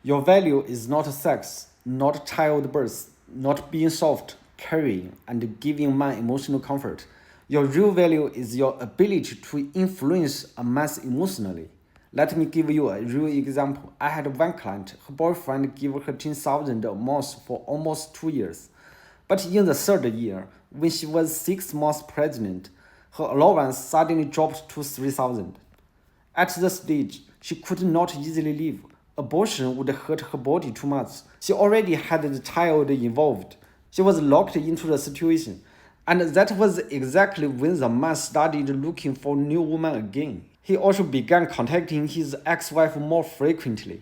Your value is not sex, not childbirth, not being soft, caring, and giving man emotional comfort. Your real value is your ability to influence a man emotionally. Let me give you a real example. I had one client, her boyfriend gave her 10,000 a month for almost 2 years. But in the third year, when she was 6 months pregnant, her allowance suddenly dropped to 3,000. At the stage, she could not easily leave. Abortion would hurt her body too much. She already had the child involved. She was locked into the situation. And that was exactly when the man started looking for new woman again. He also began contacting his ex-wife more frequently.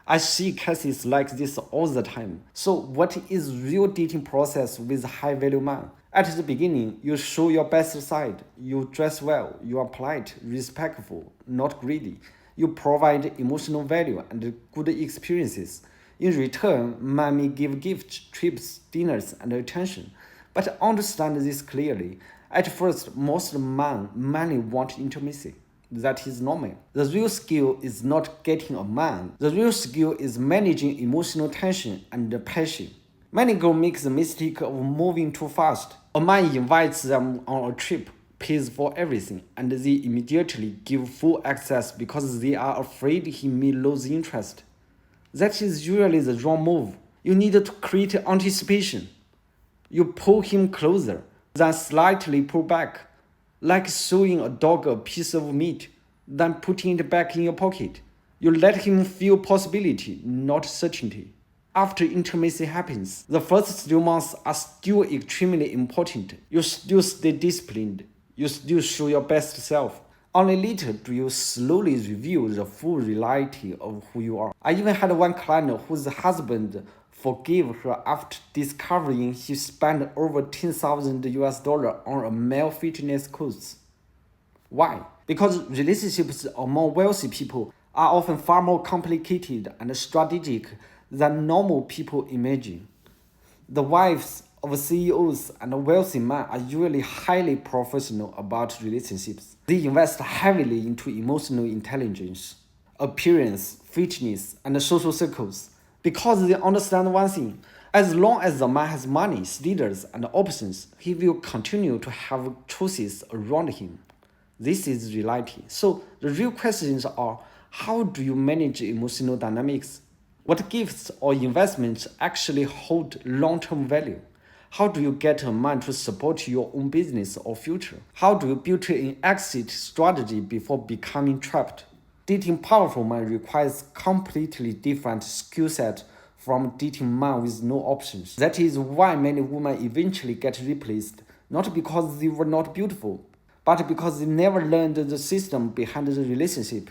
I see cases like this all the time. So what is real dating process with high value man? At the beginning, you show your best side. You dress well, you are polite, respectful, not greedy. You provide emotional value and good experiences. In return, man may give gifts, trips, dinners, and attention. But understand this clearly. At first, most men mainly want intimacy. That is normal. The real skill is not getting a man. The real skill is managing emotional tension and passion. Many girls make the mistake of moving too fast. A man invites them on a trip, pays for everything, and they immediately give full access because they are afraid he may lose interest. That is usually the wrong move. You need to create anticipation. You pull him closer, then slightly pull back, like showing a dog a piece of meat, then putting it back in your pocket. You let him feel possibility, not certainty. After intimacy happens, the first 3 months are still extremely important. You still stay disciplined. You still show your best self. Only later do you slowly reveal the full reality of who you are. I even had one client whose husband forgave her after discovering he spent over 10,000 US dollar on a male fitness course. Why? Because relationships among wealthy people are often far more complicated and strategic than normal people imagine. The wives of CEOs and wealthy men are usually highly professional about relationships. They invest heavily into emotional intelligence, appearance, fitness, and social circles because they understand one thing. As long as the man has money, status, and options, he will continue to have choices around him. This is reality. So the real questions are, how do you manage emotional dynamics? What gifts or investments actually hold long-term value? How do you get a man to support your own business or future? How do you build an exit strategy before becoming trapped? Dating powerful men requires completely different skill set from dating men with no options. That is why many women eventually get replaced, not because they were not beautiful, but because they never learned the system behind the relationship.